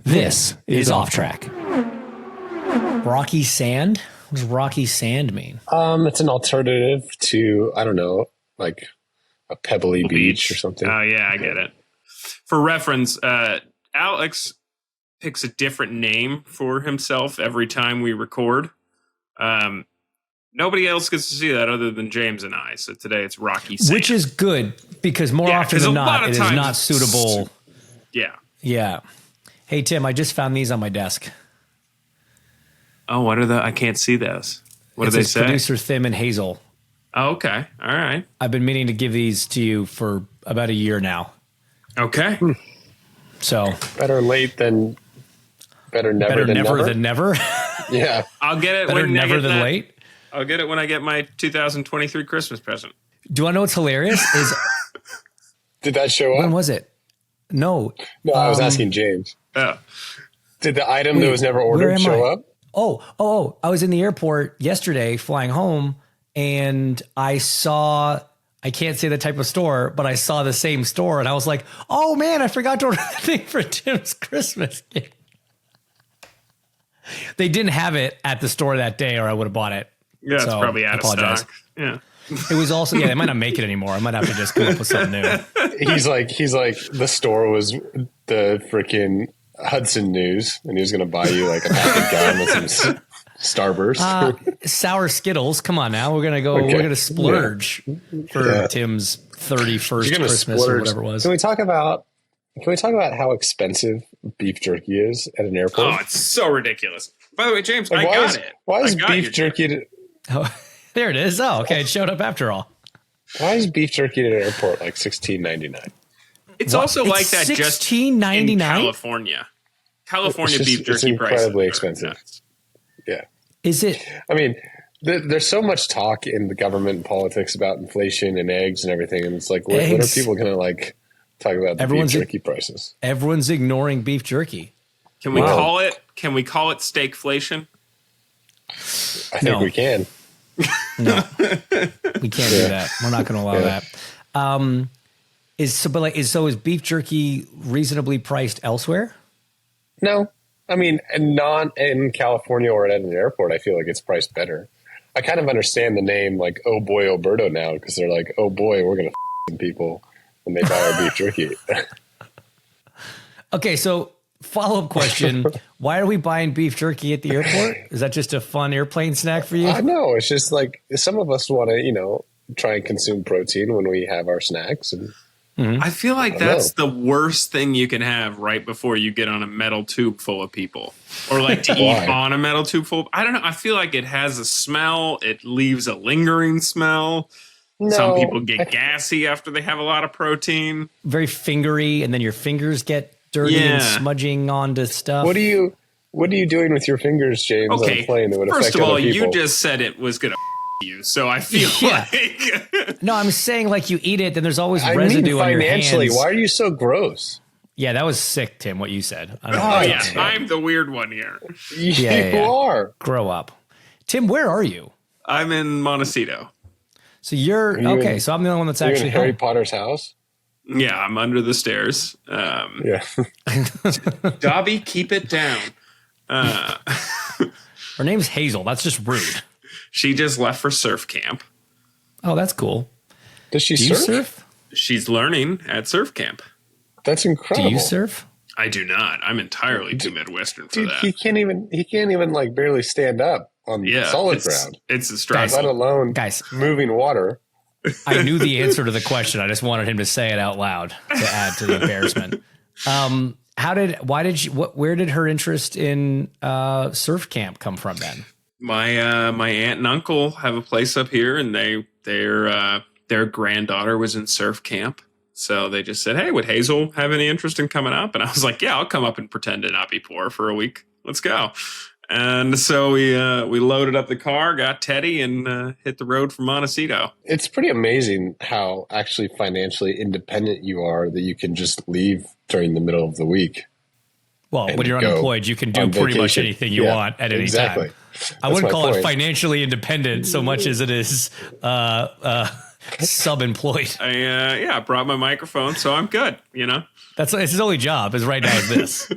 This is Off Track. Rocky Sand? What does Rocky Sand mean? It's an alternative to, I don't know, like a pebbly beach or something. Oh, yeah, I get it. For reference, Alex picks a different name for himself every time we record. Nobody else gets to see that other than James and I. So today it's Rocky Sand. Which is good because more often than not, it is not suitable. Yeah. Yeah. Hey, Tim, I just found these on my desk. Oh, what are the? I can't see those. What do they say? Producer Thim and Hazel. Oh, okay. All right. I've been meaning to give these to you for about a year now. Okay. So better late than better never than never. Yeah. I'll get it. Better never than late. I'll get it when I get my 2023 Christmas present. Do I know what's hilarious? Is did that show up? When was it? No. No, I was asking James. Oh. Did the item that was never ordered show up? Oh, I was in the airport yesterday flying home and I can't say the type of store, but I saw the same store and I was like, oh man, I forgot to order the thing for Tim's Christmas gift. They didn't have it at the store that day or I would have bought it. Yeah, it's probably out of stock. Yeah. It was also, they might not make it anymore. I might have to just come up with something new. He's like, the store was the freaking Hudson News, and he was going to buy you like a pack of gum and some Starburst. Sour Skittles. Come on now. We're going to go, we're going to splurge for Tim's 31st Christmas or whatever it was. Can we talk about how expensive beef jerky is at an airport? Oh, it's so ridiculous. By the way, James, I got it. Why is beef jerky... There it is. Oh, okay. It showed up after all. Why is beef jerky at an airport like $16.99? It's also like that just $16.99 in California. California beef jerky it's incredibly prices expensive. Yeah. Is it? I mean, there's so much talk in the government and politics about inflation and eggs and everything, and it's like, what are people going to like talk about the beef jerky prices? Everyone's ignoring beef jerky. Can we call it? Can we call it steakflation? I think we can. No, we can't do that. We're not going to allow that. Is beef jerky reasonably priced elsewhere? No, I mean, not in California or at an airport. I feel like it's priced better. I kind of understand the name like Oh Boy Oberto now because they're like, oh boy, we're going to some people when they buy our beef jerky. Okay, so follow-up question. Why are we buying beef jerky at the airport? Is that just a fun airplane snack for you? No, it's just like some of us want to, try and consume protein when we have our snacks. And I feel like that's the worst thing you can have right before you get on a metal tube full of people or like to eat on a metal tube full. I don't know. I feel like it has a smell. It leaves a lingering smell. No, some people get gassy after they have a lot of protein. Very fingery. And then your fingers get dirty and smudging onto stuff. What are you doing with your fingers, James? Okay. On a plane that would First affect of all, other people? you just said it was going to you, so I feel like no, I'm saying like you eat it, then there's always residue on your hands. Why are you so gross? Yeah, that was sick, Tim. What you said. I'm the weird one here. You are. Grow up, Tim. Where are you? I'm in Montecito. So you're okay. So I'm the only one that's actually in Harry Potter's house. Yeah, I'm under the stairs. Dobby, keep it down. Her name's Hazel. That's just rude. She just left for surf camp. Oh, that's cool. Does she surf? You surf? She's learning at surf camp. That's incredible. Do you surf? I do not. I'm entirely too Midwestern for that. He can't even like barely stand up on solid ground. It's a struggle. Let alone moving water. I knew the answer to the question. I just wanted him to say it out loud to add to the embarrassment. Where did her interest in surf camp come from then? My aunt and uncle have a place up here, and their granddaughter was in surf camp. So they just said, hey, would Hazel have any interest in coming up? And I was like, yeah, I'll come up and pretend to not be poor for a week. Let's go. And so we loaded up the car, got Teddy, and hit the road for Montecito. It's pretty amazing how actually financially independent you are that you can just leave during the middle of the week. Well, when you're unemployed, you can do pretty much anything you want at any time. I wouldn't call it financially independent so much as it is sub-employed. I brought my microphone, so I'm good. That's it's his only job. Is right now is this.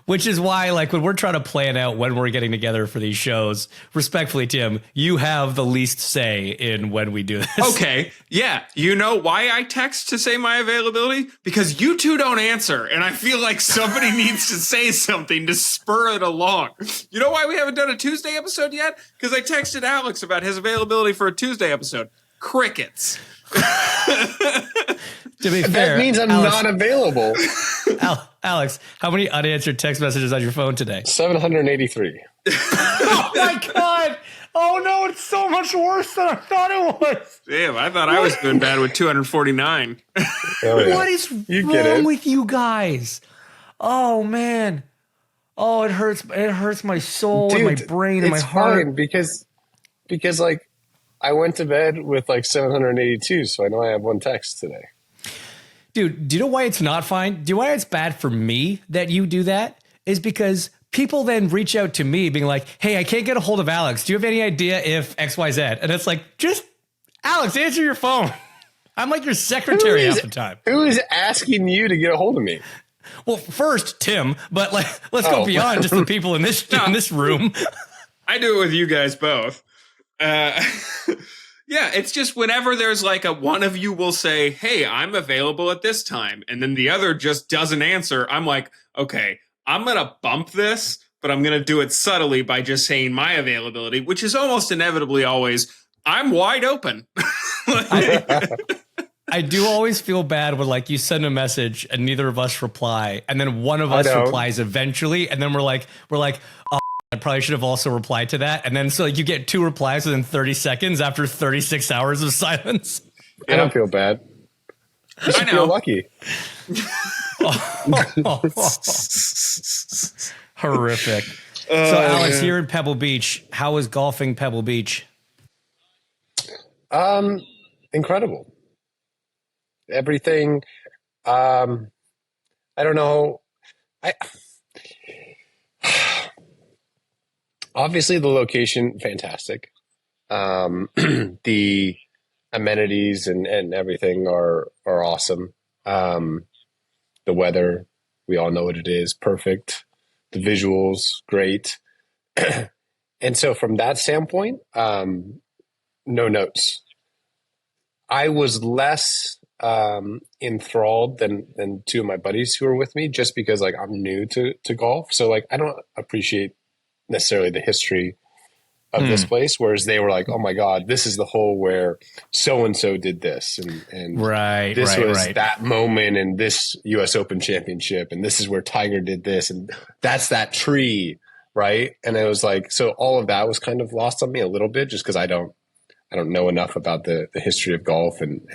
Which is why, like, when we're trying to plan out when we're getting together for these shows, respectfully, Tim, you have the least say in when we do this. Okay. Yeah. You know why I text to say my availability? Because you two don't answer. And I feel like somebody needs to say something to spur it along. You know why we haven't done a Tuesday episode yet? Because I texted Alex about his availability for a Tuesday episode. Crickets. To be fair, that means I'm not available. Alex, how many unanswered text messages on your phone today? 783. Oh my God. Oh no, it's so much worse than I thought it was. Damn, I thought I was doing bad with 249. Oh, yeah. What is wrong with you guys? Oh man. Oh, it hurts. It hurts my soul and my brain and my heart. Fine because like I went to bed with like 782, so I know I have one text today. Dude, do you know why it's not fine? Do you know why it's bad for me that you do that? Is because people then reach out to me being like, hey, I can't get a hold of Alex. Do you have any idea if XYZ? And it's like, just Alex, answer your phone. I'm like your secretary half the time. Who is asking you to get a hold of me? Well, first, Tim, but like, let's go beyond just the people in this room. I do it with you guys both. Yeah, it's just whenever there's like one of you will say, hey, I'm available at this time. And then the other just doesn't answer. I'm like, okay, I'm going to bump this, but I'm going to do it subtly by just saying my availability, which is almost inevitably always, I'm wide open. I do always feel bad when like you send a message and neither of us reply. And then one of us replies eventually. And then we're like, oh, I probably should have also replied to that. And then so like you get 2 replies within 30 seconds after 36 hours of silence. I don't feel bad. You should feel lucky. Horrific. So Alex, here in Pebble Beach, how is golfing Pebble Beach? Incredible. Everything. I don't know. Obviously, the location, fantastic. The amenities and everything are awesome. The weather, we all know what it is, perfect. The visuals, great. And so from that standpoint, no notes. I was less enthralled than 2 of my buddies who were with me, just because like I'm new to golf. So like I don't appreciate necessarily the history of this place, whereas they were like, oh my God, this is the hole where so-and-so did this. And this was that moment in this US Open championship. And this is where Tiger did this. And that's that tree. Right. And it was like, so all of that was kind of lost on me a little bit, just because I don't know enough about the history of golf and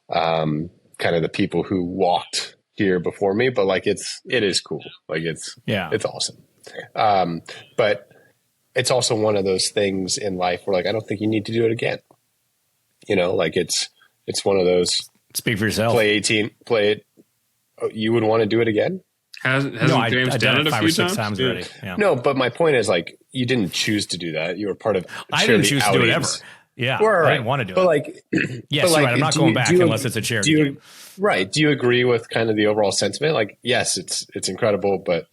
kind of the people who walked here before me. But like, it is cool. Like it's awesome. But it's also one of those things in life where like, I don't think you need to do it again. You know, like it's one of those. Speak for yourself. Play 18, play it. Oh, you would want to do it again? Hasn't James done it a few times already? Yeah. No, but my point is like, you didn't choose to do that. You were part of. I didn't choose to do it ever. Yeah, I didn't want to do it. Like, yes, like, right. I'm not going back unless it's a charity. Do you agree with kind of the overall sentiment? Like, yes, it's incredible, but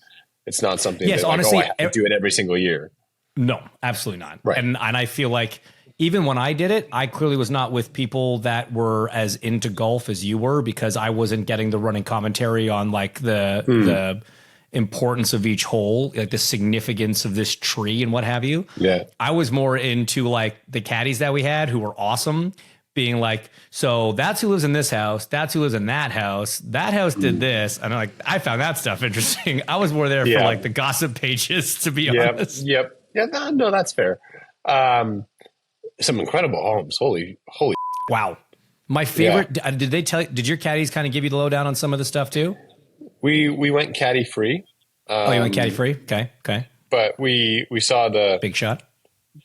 it's not something that honestly, I have to do it every single year. No, absolutely not. Right. And I feel like even when I did it, I clearly was not with people that were as into golf as you were, because I wasn't getting the running commentary on like the importance of each hole, like the significance of this tree and what have you. Yeah. I was more into like the caddies that we had who were awesome, being like, so that's who lives in this house. That's who lives in that house. That house did this. And I found that stuff interesting. I was more there for like the gossip pages, to be honest. Yep. Yeah, no, that's fair. Some incredible homes. Holy. Wow. My favorite, did your caddies kind of give you the lowdown on some of the stuff too? We went caddy free. You went caddy free? Okay. But we saw the big shot,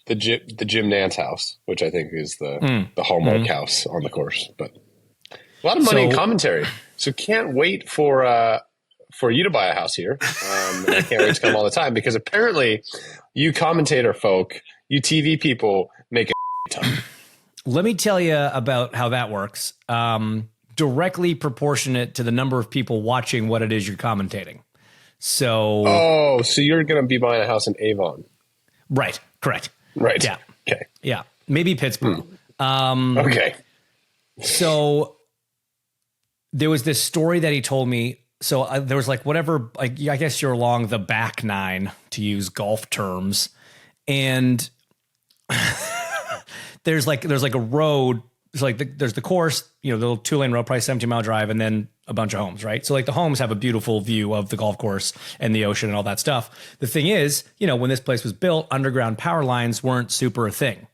the Jim Nance house, which I think is the hallmark house on the course. But a lot of money in commentary, so can't wait for you to buy a house here. And I can't wait to come all the time, because apparently you commentator folk, you TV people make a ton. Let me tell you about how that works. Directly proportionate to the number of people watching what it is you're commentating. So, so you're going to be buying a house in Avon. right. Correct. Right. Yeah. Okay. Yeah. Maybe Pittsburgh. Okay. So there was this story that he told me. So there was like whatever, I guess you're along the back nine, to use golf terms. And there's like a road. It's like there's the course, the little 2-lane road, probably 17-mile drive, and then a bunch of homes, right? So like the homes have a beautiful view of the golf course and the ocean and all that stuff. The thing is, when this place was built, underground power lines weren't super a thing.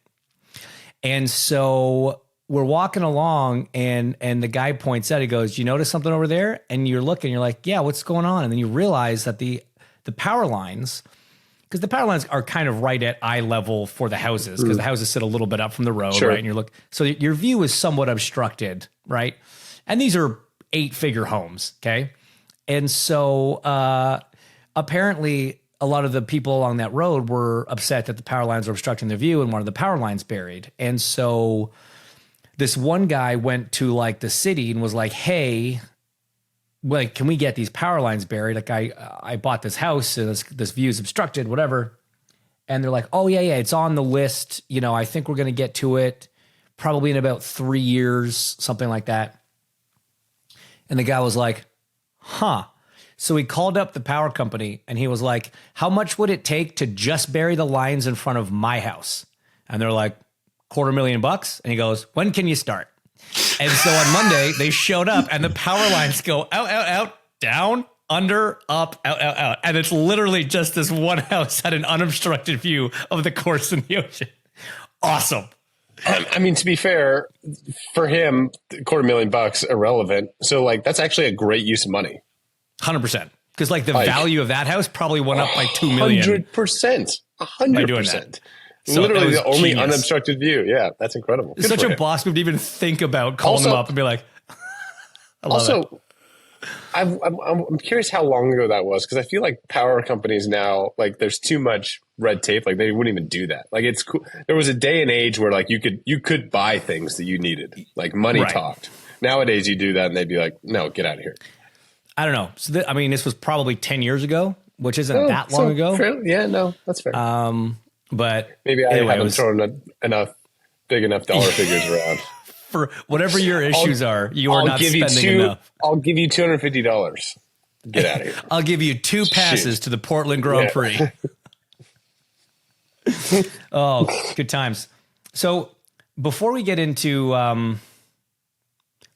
And so we're walking along and the guy points out, he goes, "You notice something over there?" And you're looking, you're like, "Yeah, what's going on?" And then you realize that the power lines, because the power lines are kind of right at eye level for the houses, because the houses sit a little bit up from the road, Sure. right? And so your view is somewhat obstructed, right? And these are 8-figure homes, okay? And so apparently a lot of the people along that road were upset that the power lines were obstructing their view and wanted the power lines buried. And so this one guy went to like the city and was like, "Hey, like, can we get these power lines buried? Like I bought this house and this view is obstructed, whatever." And they're like, "Oh yeah, it's on the list. I think we're going to get to it probably in about 3 years, something like that." And the guy was like, "Huh." So he called up the power company and he was like, "How much would it take to just bury the lines in front of my house?" And they're like, $250,000. And he goes, "When can you start?" And so on Monday, they showed up and the power lines go out, out, out, down, under, up, out, out, out. And it's literally just this one house had an unobstructed view of the course and the ocean. Awesome. I mean, to be fair, for him, $250,000 irrelevant. So like, that's actually a great use of money. 100%. Because like the value of that house probably went up by $2 million. 100%. 100%. So literally the only genius. Unobstructed view. Yeah, that's incredible. It's such a boss move to even think about calling them up and be like, I love it. I'm curious how long ago that was, because I feel like power companies now, like there's too much red tape. Like they wouldn't even do that. Like it's cool. There was a day and age where like you could buy things that you needed, like money talked. Nowadays you do that and they'd be like, "No, get out of here." I don't know. So this was probably 10 years ago, which isn't that long ago. Yeah, no, that's fair. But maybe I haven't thrown big enough dollar figures around. For whatever your issues are, you are not spending enough. I'll give you $250. Get out of here. I'll give you 2 passes to the Portland Grand Prix. Oh, good times. So before we get into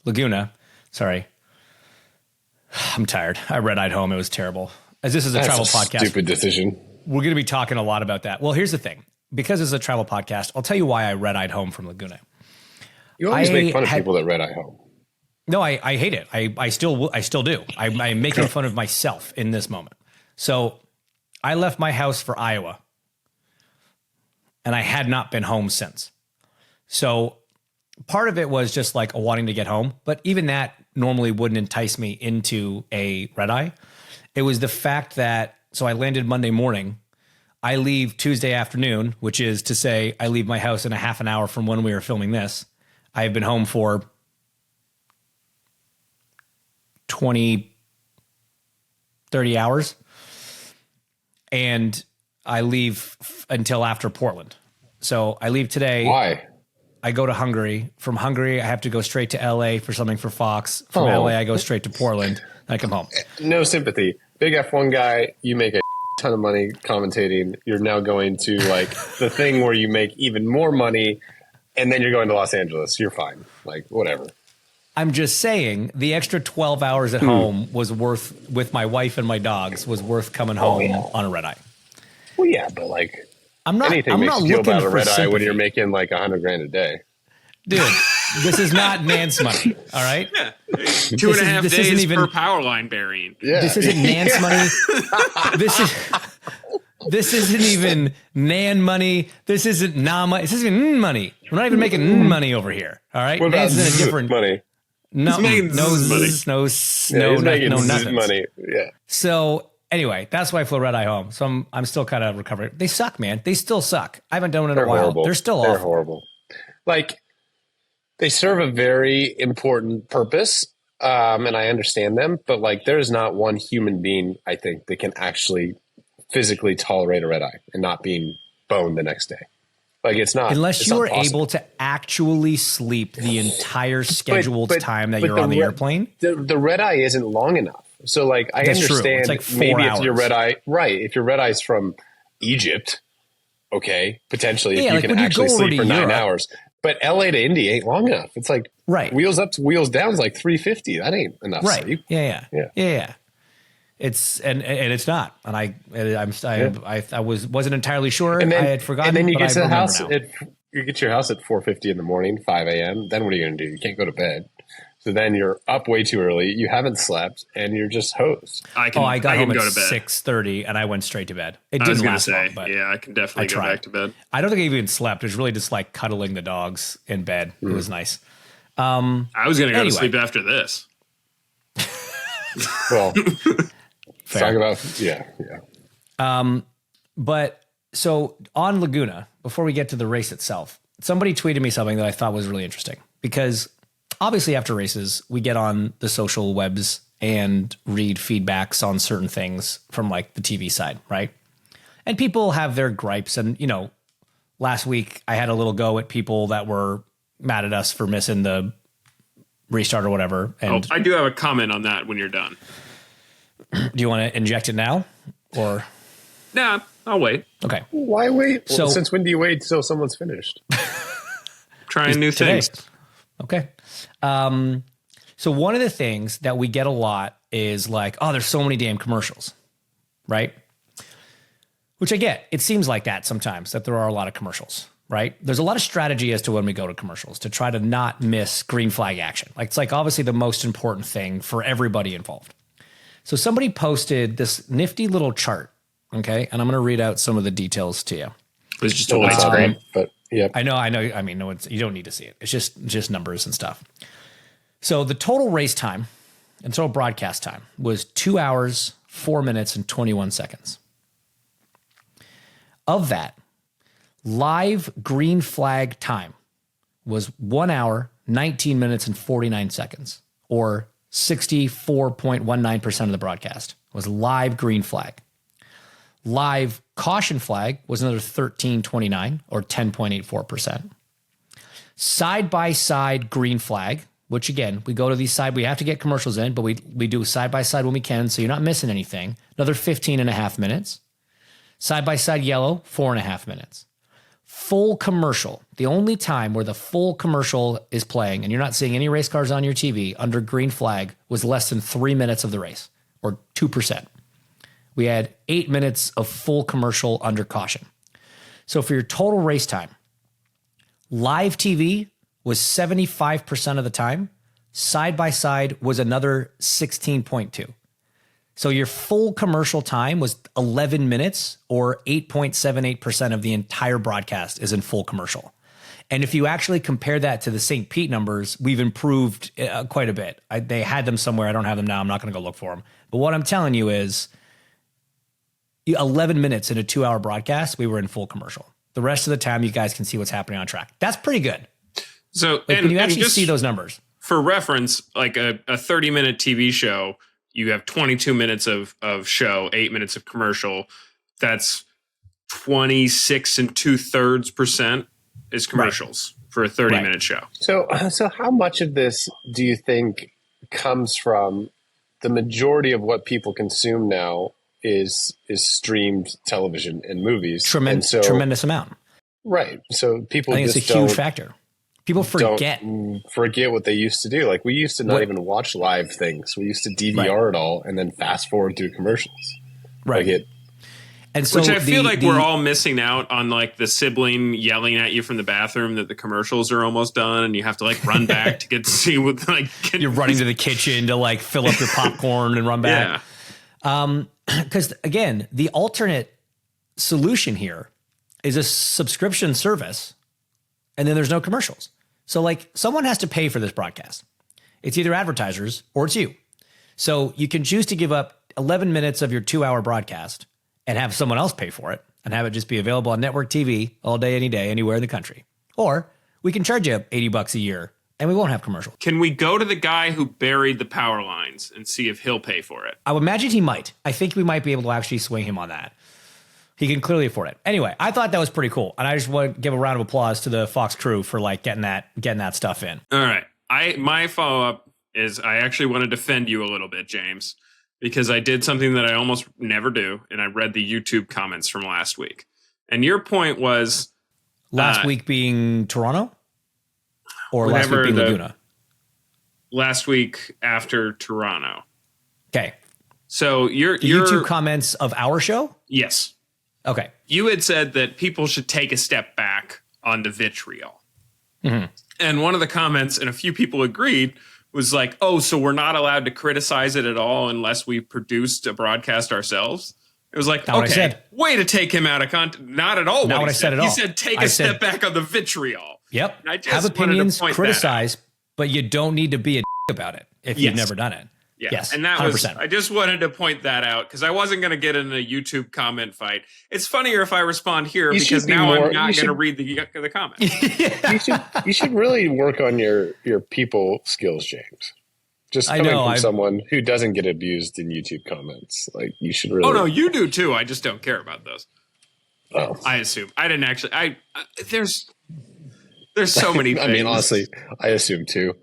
Laguna, sorry, I'm tired. I red-eyed home. It was terrible. As this is a travel podcast. Stupid decision. We're going to be talking a lot about that. Well, here's the thing. Because it's a travel podcast, I'll tell you why I red-eyed home from Laguna. You always make fun of people that red-eye home. No, I hate it. I still do. I'm making fun of myself in this moment. So I left my house for Iowa, and I had not been home since. So part of it was just like wanting to get home, but even that normally wouldn't entice me into a red-eye. It was the fact that, so I landed Monday morning. I leave Tuesday afternoon, which is to say I leave my house in a half an hour from when we were filming this. I've been home for 20, 30 hours. And I leave until after Portland. So I leave today. Why? I go to Hungary. From Hungary, I have to go straight to LA for something for Fox. From LA, I go straight to Portland. And I come home. No sympathy. Big F1 guy, you make a ton of money commentating. You're now going to like the thing where you make even more money, and then you're going to Los Angeles. You're fine. Like, whatever. I'm just saying the extra 12 hours at home was worth, with my wife and my dogs, was worth coming home on a red eye. Well, yeah, but like anything I'm makes not you feel looking about a for red eye sympathy. when you're making like $100,000 a day. Dude, this is not Nance money. All right. Yeah. 2.5 days per power line burying. Yeah. This isn't Nance money. This isn't even Nan money. This isn't Nama. This isn't money. We're not even making money over here. All right. What about Nance is a different money? No, He's making no, money. no, nothing. Money. Yeah. So anyway, that's why I flew red eye home. So I'm still kind of recovering. They suck, man. They still suck. I haven't done it in a while. Horrible. They're still They're awful. horrible. Like, they serve a very important purpose, and I understand them, but like there is not one human being I think that can actually physically tolerate a red eye and not being boned the next day. Like it's not unless it's you not are possible. able to actually sleep the entire scheduled time that but you're on the red- airplane. The red eye isn't long enough. So like I That's true. understand It's like 4 maybe hours. if your red eye, right? If your red eye's from Egypt, okay, potentially if Yeah, you like can when you actually go over sleep to for 9 Europe- hours. But LA to Indy ain't long enough. It's like Right. wheels up to wheels down is like 350. That ain't enough Right. sleep. Yeah. Yeah. It's and it's not, and I wasn't entirely sure. And then I had forgotten. And then you but get I to the remember house now. you get to your house at 4:50 in the morning, 5 a.m. Then what are you going to do? You can't go to bed. So then you're up way too early. You haven't slept, and you're just hosed. I I got home can at go to bed. 6:30, and I went straight to bed. It I was didn't going to last say, long, but yeah, I can definitely go tried. back to bed. I don't think I even slept. It was really just like cuddling the dogs in bed. It was nice. I was going to go Anyway. to sleep after this. Well, Fair. talk about yeah. But so on Laguna, before we get to the race itself, somebody tweeted me something that I thought was really interesting because obviously after races, we get on the social webs and read feedbacks on certain things from like the TV side, right? And people have their gripes. And, you know, last week I had a little go at people that were mad at us for missing the restart or whatever. And I do have a comment on that when you're done. do you want to inject it now or? Nah, I'll wait. Okay. Why wait? So- Well, since when do you wait till someone's finished? Trying new today. things. Okay. So one of the things that we get a lot is like, oh, there's so many damn commercials, right? Which I get. It seems like that sometimes, that there are a lot of commercials, right? There's a lot of strategy as to when we go to commercials to try to not miss green flag action. Like it's like obviously the most important thing for everybody involved. So somebody posted this nifty little chart, okay? And I'm going to read out some of the details to you. It was just a Don't white talk about screen. it, but yeah. I know. I mean, no, you don't need to see it. It's just numbers and stuff. So the total race time and total broadcast time was 2 hours, 4 minutes, and 21 seconds. Of that, live green flag time was 1 hour, 19 minutes, and 49 seconds, or 64.19% of the broadcast was live green flag. Live caution flag was another 13.29 or 10.84%. Side by side green flag, which again, we go to these side, we have to get commercials in, but we do side by side when we can. So you're not missing anything. Another 15.5 minutes. Side by side yellow, 4.5 minutes. Full commercial, the only time where the full commercial is playing and you're not seeing any race cars on your TV under green flag was less than 3 minutes of the race or 2%. We had 8 minutes of full commercial under caution. So for your total race time, live TV was 75% of the time. Side by side was another 16.2. So your full commercial time was 11 minutes or 8.78% of the entire broadcast is in full commercial. And if you actually compare that to the St. Pete numbers, we've improved quite a bit. They had them somewhere. I don't have them now. I'm not going to go look for them. But what I'm telling you is 11 minutes in a 2 hour broadcast, we were in full commercial. The rest of the time, you guys can see what's happening on track. That's pretty good. So Like when you actually see those numbers. For reference, like a 30-minute TV show, you have 22 minutes of show, 8 minutes of commercial. That's 26 2/3% is commercials for a 30-minute show. So how much of this do you think comes from the majority of what people consume now is streamed television and movies? Tremendous amount. Right. So people I think just it's a huge factor. People forget. Forget what they used to do. Like we used to not even watch live things. We used to DVR it all and then fast forward through commercials. Right. Like And so Which I feel like we're all missing out on, like the sibling yelling at you from the bathroom that the commercials are almost done, and you have to like run back to get to see what you're running to the kitchen to like fill up your popcorn and run back. Yeah. Because again, the alternate solution here is a subscription service, and then there's no commercials. So like someone has to pay for this broadcast. It's either advertisers or it's you. So you can choose to give up 11 minutes of your 2 hour broadcast and have someone else pay for it and have it just be available on network TV all day, any day, anywhere in the country. Or we can charge you $80 a year and we won't have commercials. Can we go to the guy who buried the power lines and see if he'll pay for it? I would imagine he might. I think we might be able to actually swing him on that. He can clearly afford it. Anyway, I thought that was pretty cool. And I just want to give a round of applause to the Fox crew for like getting that stuff in. All right. My follow-up is I actually want to defend you a little bit, James, because I did something that I almost never do. And I read the YouTube comments from last week. And your point was... Last week being Toronto? Or last week being Laguna? Last week after Toronto. Okay. So your YouTube comments of our show? Yes. Okay. You had said that people should take a step back on the vitriol. Mm-hmm. And one of the comments, and a few people agreed, was like, oh, so we're not allowed to criticize it at all unless we produced a broadcast ourselves? It was like, not okay, way to take him out of context. Not at all. Not what I said at all. He said, take a step back on the vitriol. Yep. I just have opinions, criticize, but you don't need to be a about it if you've never done it. Yeah. Yes, and that 100%. was, I just wanted to point that out because I wasn't going to get in a YouTube comment fight. It's funnier if I respond here because now I'm not going to read the comments. You should really work on your people skills, James. Just coming from someone who doesn't get abused in YouTube comments. Like you should really. Oh no, you do too. I just don't care about those. Oh. I assume. I didn't actually. There's so many things. I mean, honestly, I assume too.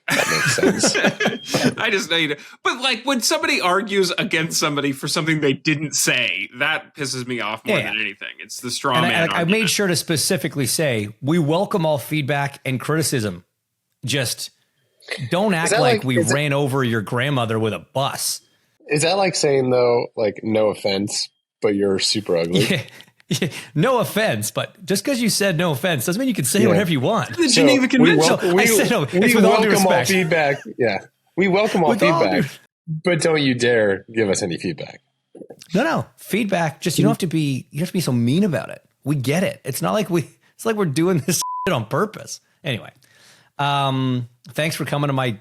That makes sense. I just know you. But like when somebody argues against somebody for something they didn't say, that pisses me off more than anything. It's the straw man. I made sure to specifically say we welcome all feedback and criticism. Just don't act like we ran over your grandmother with a bus. Is that like saying though, like no offense, but you're super ugly? Yeah. No offense, but just because you said no offense doesn't mean you can say whatever you want. The Geneva Convention. I said no. It's with all due respect. All feedback. Yeah, we welcome all feedback, but don't you dare give us any feedback. No feedback. Just you don't have to be. You don't have to be so mean about it. We get it. It's not like It's like we're doing this shit on purpose. Anyway, thanks for coming to my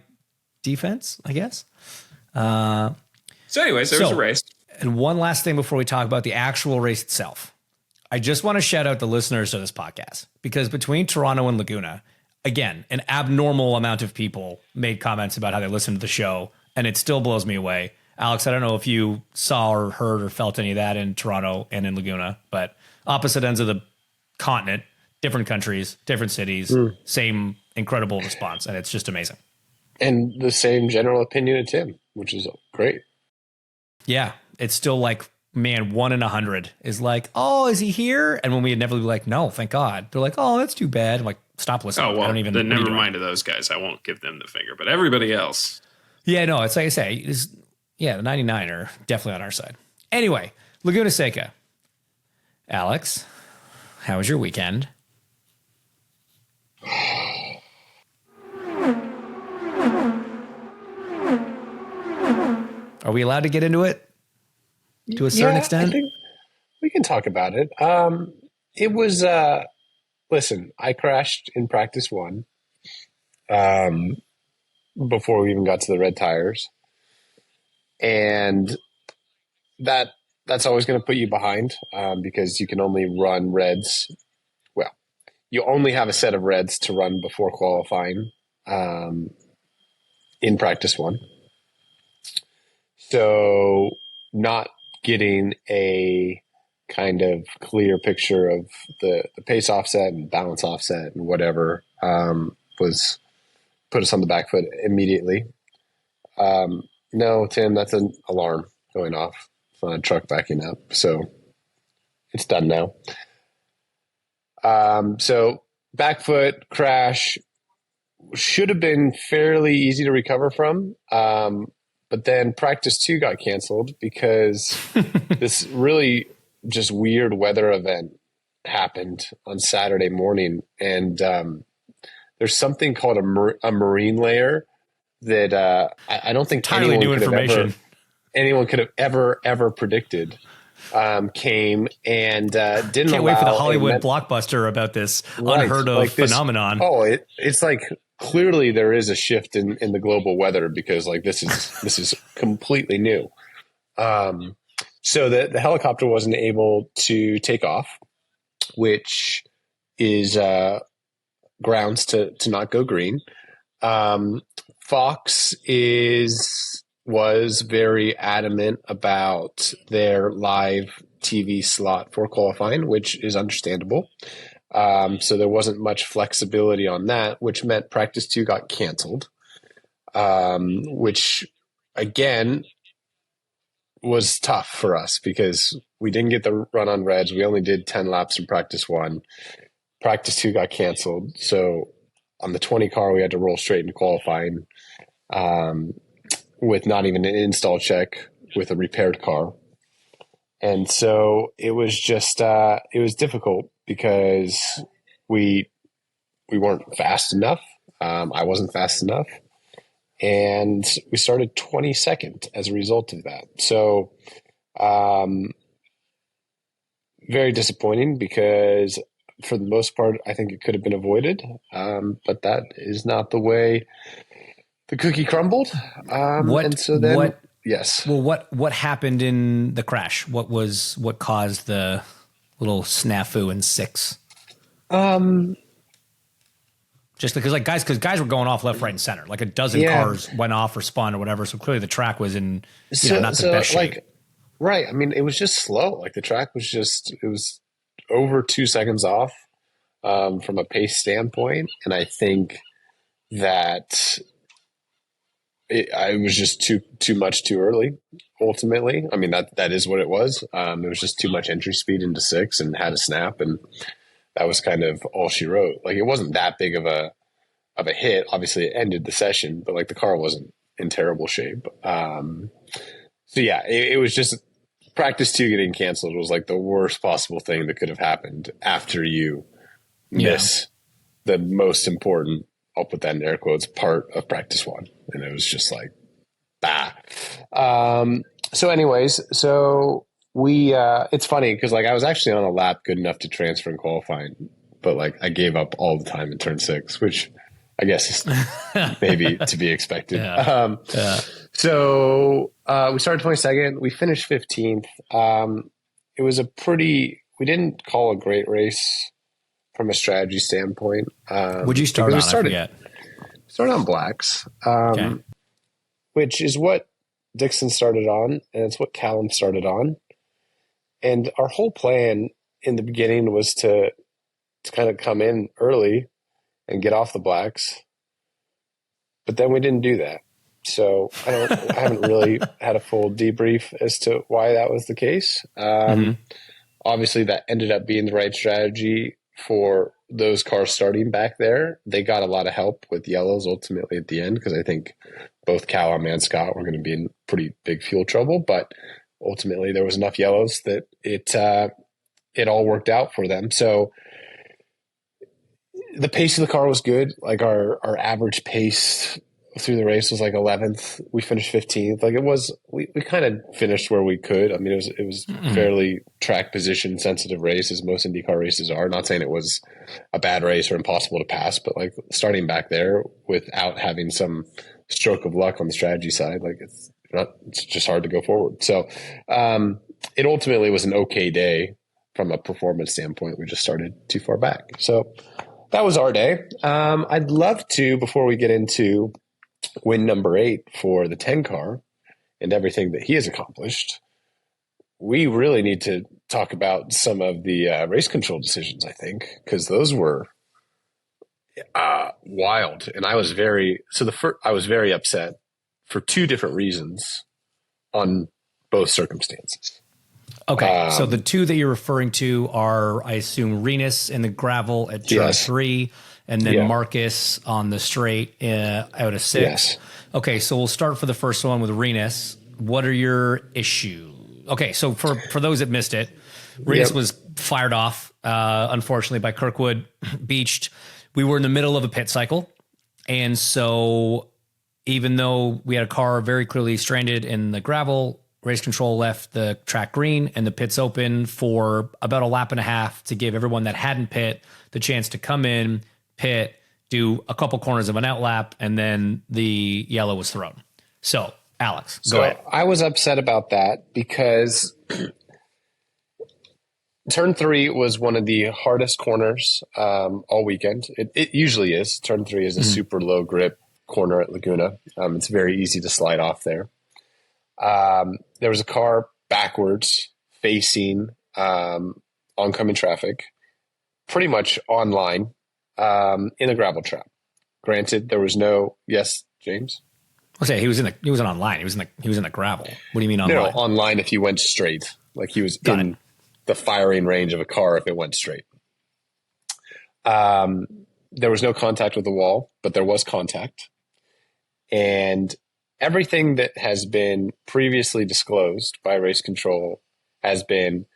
defense, I guess. So, anyways, there was a race. And one last thing before we talk about the actual race itself. I just want to shout out the listeners of this podcast because between Toronto and Laguna, again, an abnormal amount of people made comments about how they listened to the show, and it still blows me away. Alex, I don't know if you saw or heard or felt any of that in Toronto and in Laguna, but opposite ends of the continent, different countries, different cities, same incredible response, and it's just amazing. And the same general opinion of Thim, which is great. Yeah, it's still like, man, 1 in 100 is like, oh, is he here? And when we inevitably like, no, thank God. They're like, oh, that's too bad. I'm like, stop listening. Oh, well, I don't even. Then never mind to those guys. I won't give them the finger, but everybody else. Yeah, no, it's like I say, the 99 are definitely on our side. Anyway, Laguna Seca. Alex, how was your weekend? Are we allowed to get into it to a certain extent? I think we can talk about it. It was, listen, I crashed in practice 1 before we even got to the red tires. And that's always going to put you behind because you can only run reds. Well, you only have a set of reds to run before qualifying in practice 1. So not getting a kind of clear picture of the pace offset and balance offset and whatever was put us on the back foot immediately. No, Tim, that's an alarm going off. It's not a truck backing up. So it's done now. So back foot crash should have been fairly easy to recover from. But then practice 2 got canceled because this really just weird weather event happened on Saturday morning. And there's something called a marine layer that I don't think anyone could have ever predicted came and didn't Can't wait for the Hollywood blockbuster about this unheard of phenomenon. It's like clearly there is a shift in the global weather because like this is completely new. So the helicopter wasn't able to take off, which is grounds to not go green. Fox was very adamant about their live TV slot for qualifying, which is understandable. So there wasn't much flexibility on that, which meant practice 2 got canceled, which again was tough for us because we didn't get the run on reds. We only did 10 laps in practice 1. Practice 2 got canceled. So on the 20 car, we had to roll straight into qualifying with not even an install check with a repaired car. And so it was just, it was difficult because we weren't fast enough. I wasn't fast enough. And we started 22nd as a result of that. So very disappointing because for the most part, I think it could have been avoided. But that is not the way the cookie crumbled. Yes. Well, what happened in the crash? What caused the little snafu in 6? Just because guys were going off left, right, and center. Like a dozen cars went off or spun or whatever. So clearly the track was in not the best shape. Right. I mean, it was just slow. Like the track was it was over 2 seconds off from a pace standpoint. And I think that it was just too much too early, ultimately. I mean, that is what it was. It was just too much entry speed into 6 and had a snap. And that was kind of all she wrote. Like it wasn't that big of a hit. Obviously it ended the session, but like the car wasn't in terrible shape. So yeah, it was just practice 2 getting canceled was like the worst possible thing that could have happened after you miss the most important, I'll put that in air quotes, part of practice 1. And it was just like, bah. So anyways, we, it's funny because like I was actually on a lap good enough to transfer in qualifying, but like I gave up all the time in turn 6, which I guess is maybe to be expected. So we started 22nd. We finished 15th. It was we didn't call a great race from a strategy standpoint. Would you start on? I forget. Started on blacks, which is what Dixon started on, and it's what Callum started on. And our whole plan in the beginning was to kind of come in early and get off the blacks. But then we didn't do that. So I haven't really had a full debrief as to why that was the case. Obviously that ended up being the right strategy for those cars starting back there. They got a lot of help with yellows ultimately at the end, because I think both Callum and Scott were going to be in pretty big fuel trouble, but ultimately there was enough yellows that it all worked out for them. So the pace of the car was good. Like our average pace through the race was like 11th. We finished 15th. Like it was, we kind of finished where we could. I mean, it was fairly track position sensitive race, as most IndyCar races are. Not saying it was a bad race or impossible to pass, but like starting back there without having some stroke of luck on the strategy side, like it's just hard to go forward. So it ultimately was an okay day from a performance standpoint. We just started too far back. So that was our day. I'd love to, before we get into win number 8 for the 10 car and everything that he has accomplished, we really need to talk about some of the race control decisions, I think, because those were wild. And I was very upset for 2 different reasons on both circumstances. Okay, so the 2 that you're referring to are, I assume, Renus in the gravel at turn 3, and then Marcus on the straight out of 6. Yes. Okay, so we'll start for the first one with Renus. What are your issues? Okay, so for those that missed it, Renus was fired off, unfortunately, by Kirkwood, beached. We were in the middle of a pit cycle, and so even though we had a car very clearly stranded in the gravel, race control left the track green and the pits open for about a lap and a half to give everyone that hadn't pit the chance to come in, pit, do a couple corners of an outlap, and then the yellow was thrown. So, Alex, go ahead. I was upset about that because turn 3 was one of the hardest corners all weekend. It usually is. Turn 3 is a super low grip corner at Laguna. It's very easy to slide off there. There was a car backwards facing oncoming traffic, pretty much on line, in a gravel trap. Granted, there was no, yes, James? I'll say he wasn't online. He was in the gravel. What do you mean online? No, online if you went straight. Like he was Got in it. the firing range of a car if it went straight. There was no contact with the wall, but there was contact. And everything that has been previously disclosed by race control has been,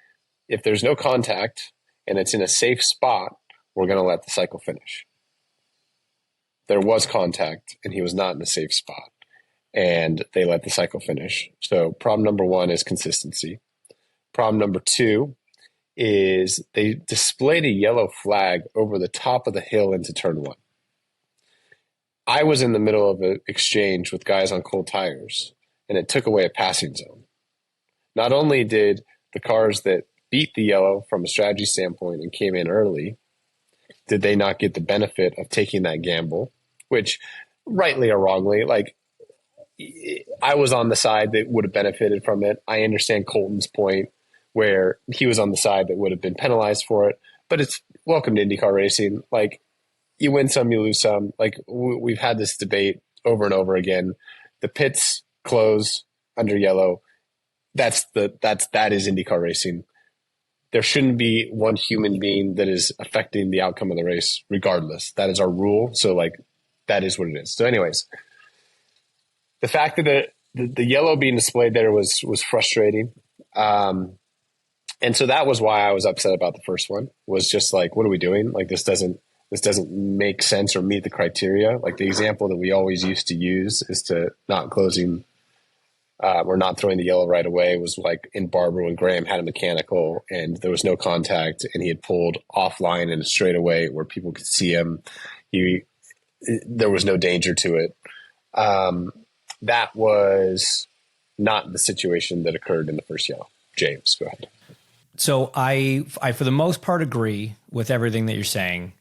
if there's no contact and it's in a safe spot, we're going to let the cycle finish. There was contact and he was not in a safe spot, and they let the cycle finish. So problem number one is consistency. Problem number two is they displayed a yellow flag over the top of the hill into turn one. I was in the middle of an exchange with guys on cold tires, and it took away a passing zone. Not only did the cars that beat the yellow from a strategy standpoint and came in early, did they not get the benefit of taking that gamble, which rightly or wrongly, like I was on the side that would have benefited from it. I understand Colton's point where he was on the side that would have been penalized for it, but it's welcome to IndyCar racing. Like you win some, you lose some. Like we've had this debate over and over again. The pits close under yellow. That is IndyCar racing. There shouldn't be one human being that is affecting the outcome of the race regardless. That is our rule. So like that is what it is. So anyways, the fact that the yellow being displayed there was frustrating. And so that was why I was upset about the first one, was just like, what are we doing? Like this doesn't make sense or meet the criteria. Like the example that we always used to use is to not closing or not throwing the yellow right away was like in Barber when Graham had a mechanical and there was no contact and he had pulled offline in a straightaway where people could see him. There was no danger to it. That was not the situation that occurred in the first yellow. James, go ahead. So I for the most part agree with everything that you're saying.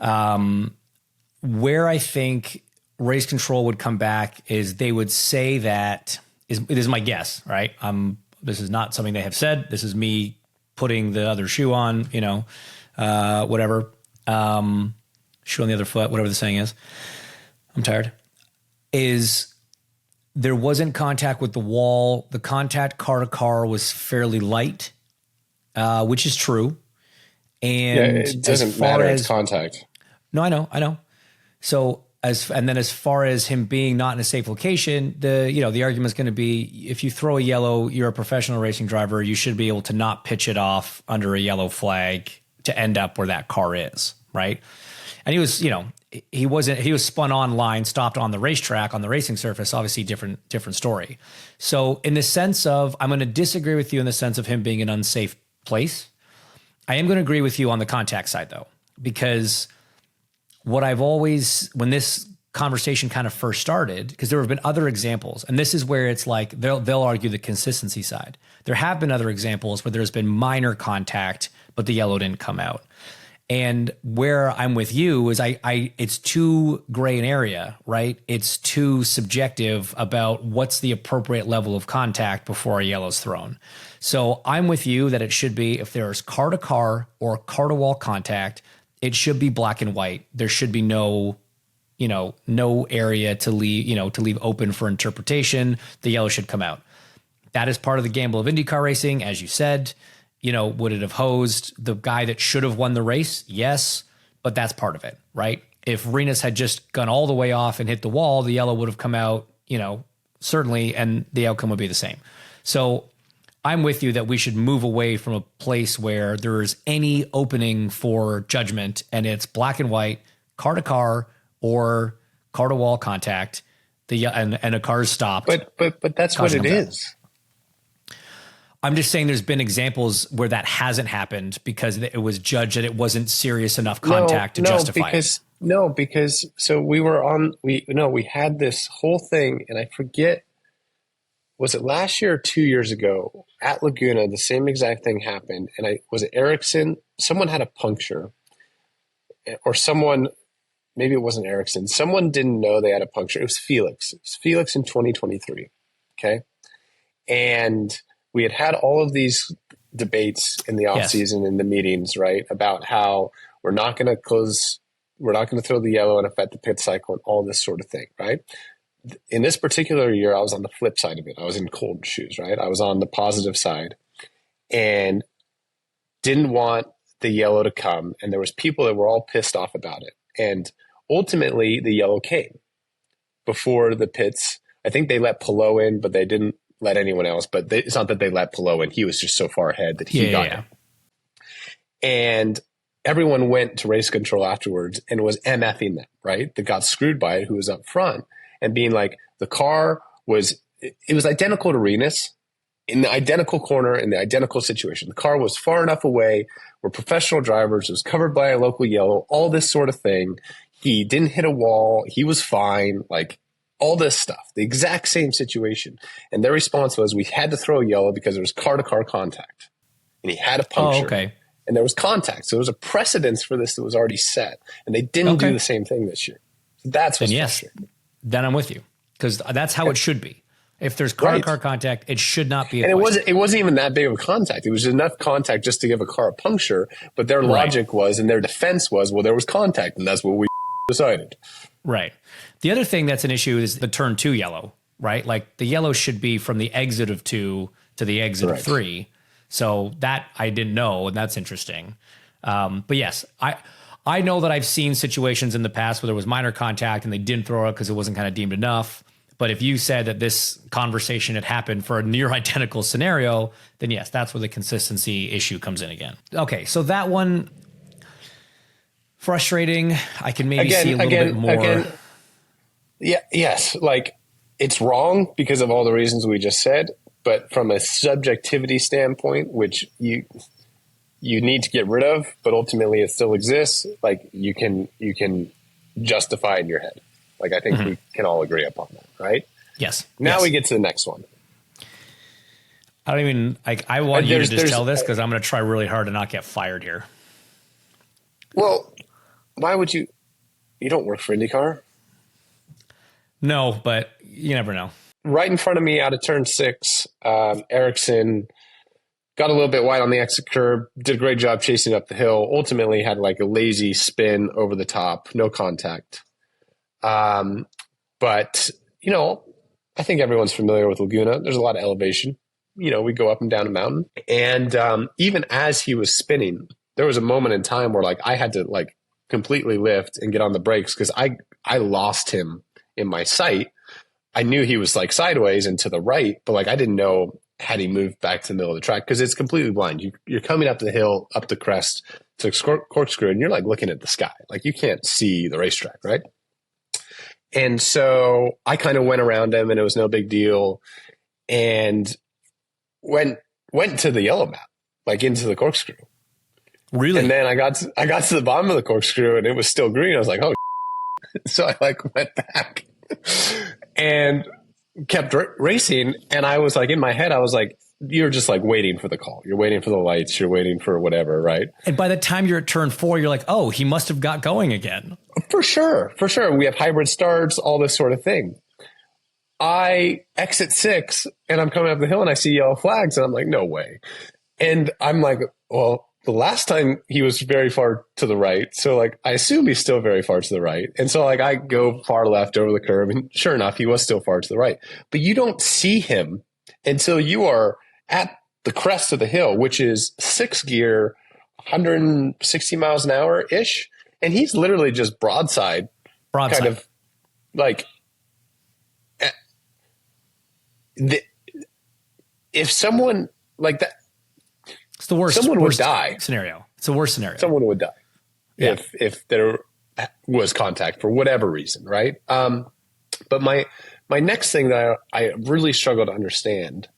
Where I think race control would come back is they would say that it is my guess, right? This is not something they have said. This is me putting the other shoe on, whatever, shoe on the other foot, whatever the saying is. I'm tired. Is there wasn't contact with the wall. The contact car to car was fairly light, which is true. And it doesn't matter. It's contact. No, I know. So as far as him being not in a safe location, the argument is going to be if you throw a yellow, you're a professional racing driver, you should be able to not pitch it off under a yellow flag to end up where that car is, right? And he was, he was spun on line, stopped on the racetrack on the racing surface, obviously different story. So in the sense of, I'm going to disagree with you in the sense of him being an unsafe place. I am going to agree with you on the contact side though, because what I've always, when this conversation kind of first started, because there have been other examples, and this is where it's like, they'll argue the consistency side. There have been other examples where there's been minor contact, but the yellow didn't come out. And where I'm with you is it's too gray an area, right? It's too subjective about what's the appropriate level of contact before a yellow's thrown. So I'm with you that it should be, if there's car to car or car to wall contact, it should be black and white. There should be no area to leave open for interpretation. The yellow should come out. That is part of the gamble of IndyCar racing, as you said. Would it have hosed the guy that should have won the race? Yes, but that's part of it, right? If Renus had just gone all the way off and hit the wall, the yellow would have come out, certainly, and the outcome would be the same. So I'm with you that we should move away from a place where there is any opening for judgment and it's black and white, car to car or car to wall contact, and a car's stopped. But that's what it is. I'm just saying there's been examples where that hasn't happened because it was judged that it wasn't serious enough contact to justify it. Because so we had this whole thing, and I forget, was it last year or 2 years ago at Laguna, the same exact thing happened. And was it Ericsson? Someone had a puncture or someone maybe it wasn't Ericsson. Someone didn't know they had a puncture. It was Felix. It was Felix in 2023. Okay. And we had all of these debates in the off season in the meetings, right? About how we're not going to throw the yellow and affect the pit cycle and all this sort of thing, right? In this particular year, I was on the flip side of it. I was in cold shoes, right? I was on the positive side and didn't want the yellow to come. And there was people that were all pissed off about it. And ultimately the yellow came before the pits. I think they let Palou in, but they didn't let anyone else. But it's not that they let Palou in. He was just so far ahead that he got it. And everyone went to race control afterwards and was MFing them, right? That got screwed by it, who was up front, and being like, the car was, it was identical to Renus in the identical corner, in the identical situation. The car was far enough away. We're professional drivers. It was covered by a local yellow, all this sort of thing. He didn't hit a wall. He was fine. Like all this stuff, the exact same situation. And their response was, we had to throw a yellow because there was car-to-car contact. And he had a puncture. Oh, okay. And there was contact. So there was a precedence for this that was already set. And they didn't do the same thing this year. So that's what's frustrating. Then I'm with you, because that's how it should be. If there's car-to-car contact, it should not be. And it wasn't even that big of a contact. It was enough contact just to give a car a puncture. But their logic was, and their defense was, well, there was contact, and that's what we decided. Right. The other thing that's an issue is the turn 2 yellow, right? Like the yellow should be from the exit of 2 to the exit of 3. So that I didn't know, and that's interesting. But yes, I know that I've seen situations in the past where there was minor contact and they didn't throw it because it wasn't kind of deemed enough. But if you said that this conversation had happened for a near identical scenario, then yes, that's where the consistency issue comes in again. Okay, so that one, frustrating. I can maybe see a little bit more. Yes, like it's wrong because of all the reasons we just said. But from a subjectivity standpoint, which you need to get rid of, but ultimately it still exists, like you can justify in your head. Like I think we can all agree upon that, right? Yes. Now we get to the next one. I don't even like. I want you to just tell this because I'm going to try really hard to not get fired here. Well, why would you? You don't work for IndyCar. No, but you never know. Right in front of me, out of turn 6, Ericsson got a little bit wide on the exit curb. Did a great job chasing up the hill. Ultimately, had like a lazy spin over the top, no contact. But you know, I think everyone's familiar with Laguna. There's a lot of elevation. You know, we go up and down a mountain. And even as he was spinning, there was a moment in time where like I had to like completely lift and get on the brakes because I lost him in my sight. I knew he was like sideways and to the right, but like I didn't know had he moved back to the middle of the track because it's completely blind. You're coming up the hill, up the crest to corkscrew, and you're like looking at the sky. Like you can't see the racetrack, right? And so I kind of went around him and it was no big deal. And went to the yellow map, like into the corkscrew. Really? And then I got to the bottom of the corkscrew and it was still green. I was like, oh, so I like went back and kept racing. And I was like, in my head, I was like, you're just like waiting for the call. You're waiting for the lights. You're waiting for whatever. Right. And by the time you're at turn 4, you're like, oh, he must have got going again. For sure. For sure. We have hybrid starts, all this sort of thing. I exit 6 and I'm coming up the hill and I see yellow flags and I'm like, no way. And I'm like, well, the last time he was very far to the right. So like, I assume he's still very far to the right. And so like, I go far left over the curve and sure enough, he was still far to the right, but you don't see him until you are at the crest of the hill, which is 6th gear, 160 miles an hour ish. And he's literally just broadside. Kind of like, if someone like that, it's the worst. Someone would die. Scenario. It's the worst scenario. Someone would die if there was contact for whatever reason, right? But my next thing that I really struggle to understand.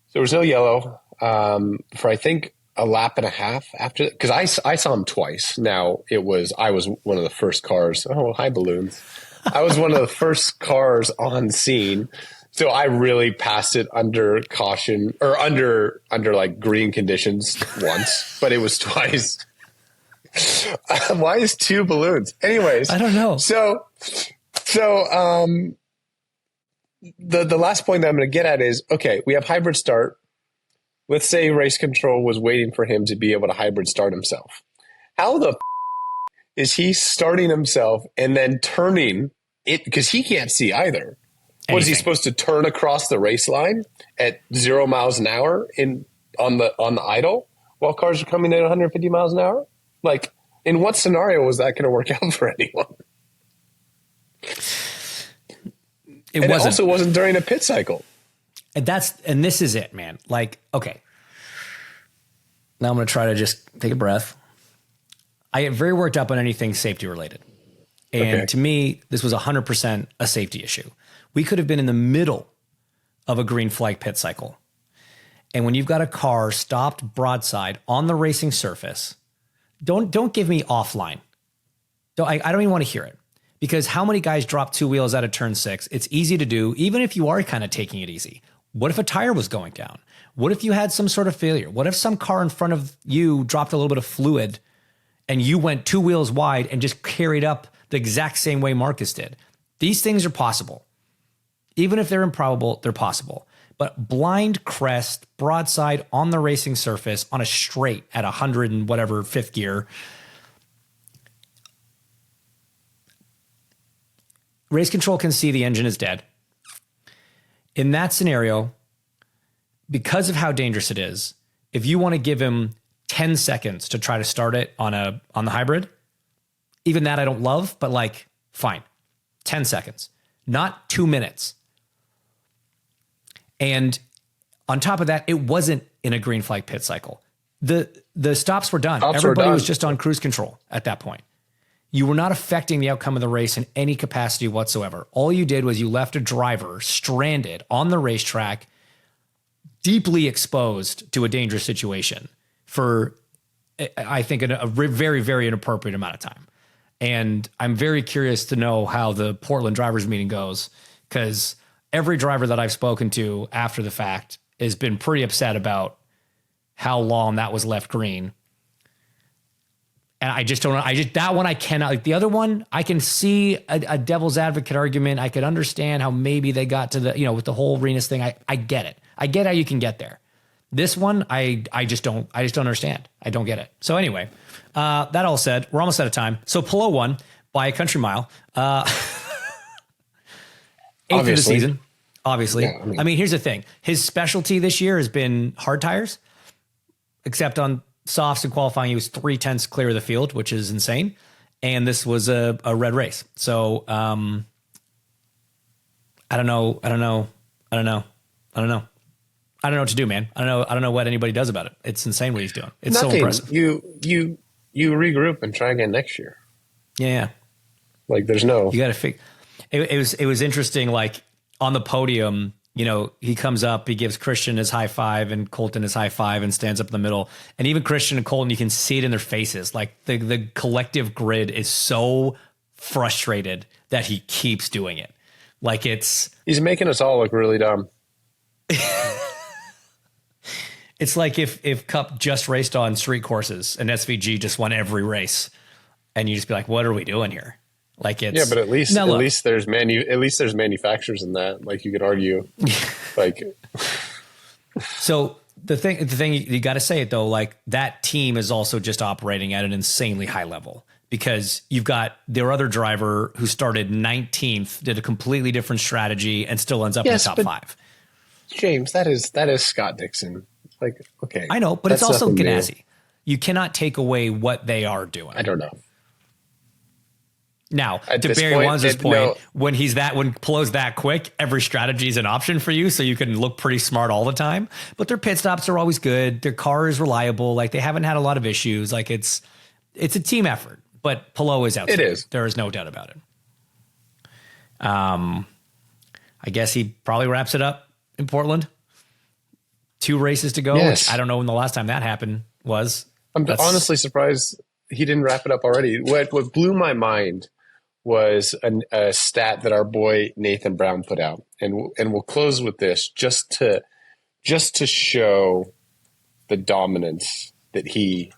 So there was no yellow for I think a lap and a half after, because I saw him twice. Now I was one of the first cars. Oh, hi balloons! I was one of the first cars on scene. So I really passed it under caution or under like green conditions once, but it was twice. Why is 2 balloons? Anyways, I don't know. So the last point that I'm going to get at is, okay, we have hybrid start. Let's say race control was waiting for him to be able to hybrid start himself. How the is he starting himself and then turning it? Because he can't see either. What is he supposed to turn across the race line at 0 miles an hour on the idle while cars are coming at 150 miles an hour? Like, in what scenario was that going to work out for anyone? It also wasn't during a pit cycle. And this is it, man. Like, okay. Now I'm going to try to just take a breath. I get very worked up on anything safety related. And to me, this was 100% a safety issue. We could have been in the middle of a green flag pit cycle. And when you've got a car stopped broadside on the racing surface, don't give me offline. I don't even want to hear it. Because how many guys drop 2 wheels out of turn 6? It's easy to do, even if you are kind of taking it easy. What if a tire was going down? What if you had some sort of failure? What if some car in front of you dropped a little bit of fluid and you went 2 wheels wide and just carried up the exact same way Marcus did? These things are possible. Even if they're improbable, they're possible. But blind crest, broadside on the racing surface on a straight at 100 and whatever, 5th gear. Race control can see the engine is dead. In that scenario, because of how dangerous it is, if you want to give him 10 seconds to try to start it on the hybrid, even that I don't love, but like, fine, 10 seconds, not 2 minutes. And on top of that, it wasn't in a green flag pit cycle. The stops were done. Everybody was just on cruise control at that point. You were not affecting the outcome of the race in any capacity whatsoever. All you did was you left a driver stranded on the racetrack, deeply exposed to a dangerous situation for, I think, a very, very inappropriate amount of time. And I'm very curious to know how the Portland drivers meeting goes, because every driver that I've spoken to after the fact has been pretty upset about how long that was left green. And I just don't know. That one I cannot. Like the other one, I can see a devil's advocate argument. I could understand how maybe they got to the, with the whole Renus thing. I get it. I get how you can get there. This one, I just don't understand. I don't get it. So anyway, that all said, we're almost out of time. So Palou won by a country mile. 8th of the season, obviously. Yeah, I mean, here's the thing. His specialty this year has been hard tires, except on softs in qualifying. He was 0.3 clear of the field, which is insane. And this was a red race. So I don't know what to do, man. I don't know what anybody does about it. It's insane what he's doing. It's Nothing. So impressive. You regroup and try again next year. Yeah. Like there's no, you got to figure. It was interesting. Like on the podium, he comes up, he gives Christian his high five and Colton his high five and stands up in the middle. And even Christian and Colton, you can see it in their faces. Like the collective grid is so frustrated that he keeps doing it. Like he's making us all look really dumb. It's like if Cup just raced on street courses and SVG just won every race, and you just be like, what are we doing here? Like it's but at least there's manufacturers in that. Like you could argue, like. So the thing you got to say it though, like that team is also just operating at an insanely high level, because you've got their other driver who started 19th, did a completely different strategy, and still ends up in the top 5. James, that is Scott Dixon. Like, okay, I know, but it's also Ganassi. You cannot take away what they are doing. I don't know. Now, to Barry Wanz's point, when Palou's that quick, every strategy is an option for you, so you can look pretty smart all the time. But their pit stops are always good. Their car is reliable. Like they haven't had a lot of issues. Like it's a team effort. But Palou is outstanding. It is. There is no doubt about it. I guess he probably wraps it up in Portland. 2 races to go. Yes. Which I don't know when the last time that happened was. I'm honestly surprised he didn't wrap it up already. What blew my mind was a stat that our boy Nathan Brown put out, and we'll close with this just to show the dominance that he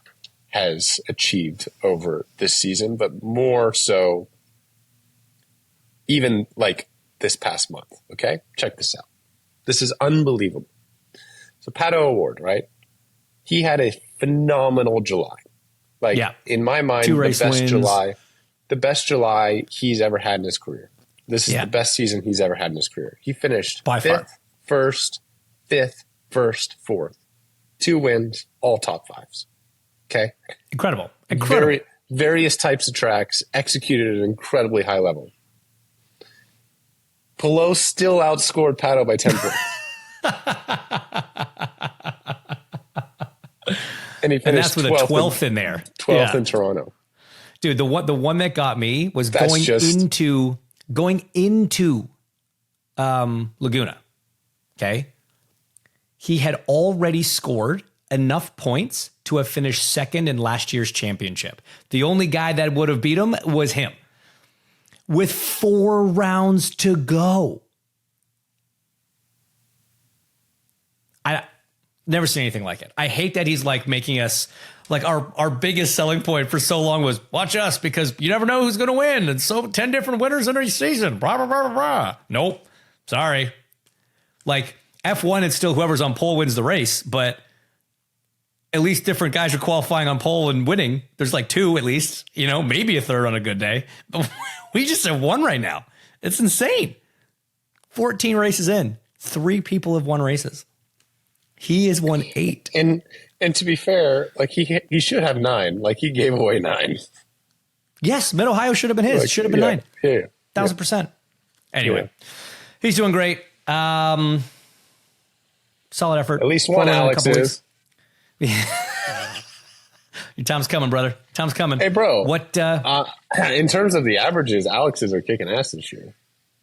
has achieved over this season, but more so even like this past month. Okay, check this out. This is unbelievable. So Pato Award, right? He had a phenomenal July. Like in my mind, the best July he's ever had in his career. This is the best season he's ever had in his career. He finished by far fifth, first, fourth. 2 wins, all top 5s. Okay. Incredible. Various types of tracks, executed at an incredibly high level. Palou still outscored Pato by 10 points. And he finished that's with 12th in there. 12th in Toronto. Dude, the one that got me was going into Laguna. Okay. He had already scored enough points to have finished second in last year's championship. The only guy that would have beat him was him. With 4 rounds to go. I never seen anything like it. I hate that he's like making us like our biggest selling point for so long was watch us because you never know who's going to win. And so 10 different winners in a season. Blah, blah, blah, blah, blah. Nope. Sorry. Like F1, it's still whoever's on pole wins the race, but at least different guys are qualifying on pole and winning. There's like 2 at least, maybe a third on a good day. But we just have 1 right now. It's insane. 14 races in. 3 people have won races. He has won 8. And to be fair, like he should have 9. Like he gave away 9. Yes, Mid-Ohio should have been his. It should have been 9. Yeah. 1,000%. Anyway, he's doing great. Solid effort. At least one Alex is. Your time's coming, brother. Time's coming. Hey, bro. What? In terms of the averages, Alex's are kicking ass this year.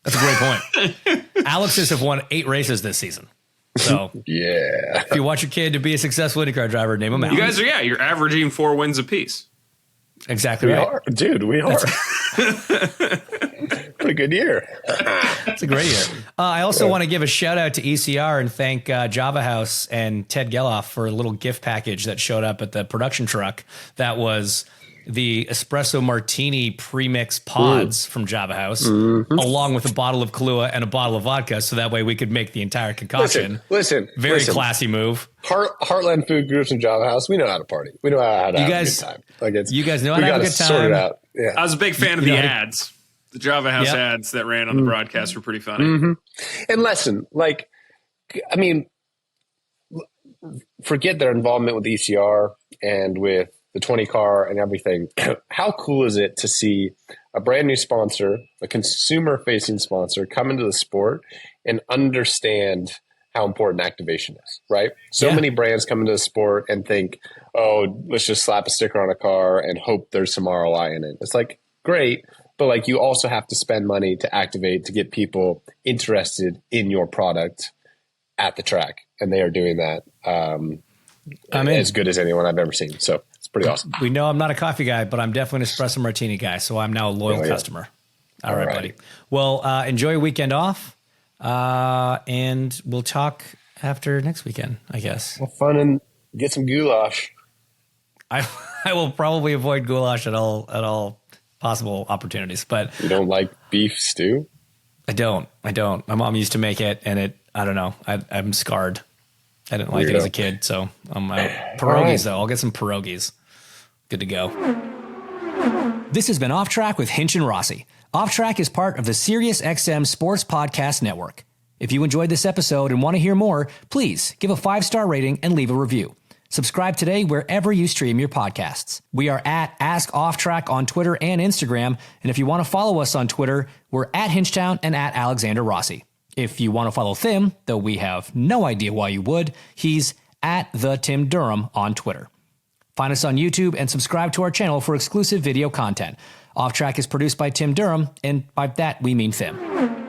That's a great point. Alex's have won 8 races this season. So yeah, if you want your kid to be a successful IndyCar driver, name him Alex. You guys are you're averaging 4 wins apiece. Exactly right. We are. Pretty good year. It's a great year. I also want to give a shout out to ECR and thank Java House and Ted Geloff for a little gift package that showed up at the production truck. That was the espresso martini premix pods from Java House, along with a bottle of Kahlua and a bottle of vodka. So that way we could make the entire concoction. Listen. Very classy move. Heartland Food Groups and Java House. We know how to party. We know how to have a good time. You guys know how to have a good time. Sort it out. Yeah. I was a big fan of the ads. The Java House ads that ran on the broadcast were pretty funny. And listen, forget their involvement with ECR and with the 20 car and everything. How cool is it to see a brand new sponsor, a consumer facing sponsor, come into the sport and understand how important activation is, right? So many brands come into the sport and think, oh, let's just slap a sticker on a car and hope there's some ROI in it. It's like, great. But like you also have to spend money to activate, to get people interested in your product at the track. And they are doing that as good as anyone I've ever seen. So it's pretty awesome. We know I'm not a coffee guy, but I'm definitely an espresso martini guy. So I'm now a loyal customer. All right, buddy. Well, enjoy your weekend off. And we'll talk after next weekend, I guess. Have fun and get some goulash. I will probably avoid goulash at all possible opportunities, but you don't like beef stew? I don't. My mom used to make it, and I don't know. I'm scarred. I didn't like it as a kid, so I'm out. Pierogies though. I'll get some pierogies. Good to go. This has been Off Track with Hinch and Rossi. Off Track is part of the SiriusXM Sports Podcast Network. If you enjoyed this episode and want to hear more, please give a 5-star rating and leave a review. Subscribe today wherever you stream your podcasts. We are at Ask Off Track on Twitter and Instagram. And if you want to follow us on Twitter, we're at Hinchtown and at Alexander Rossi. If you want to follow Thim, though we have no idea why you would, he's at the Tim Durham on Twitter. Find us on YouTube and subscribe to our channel for exclusive video content. Off Track is produced by Tim Durham, and by that we mean Thim.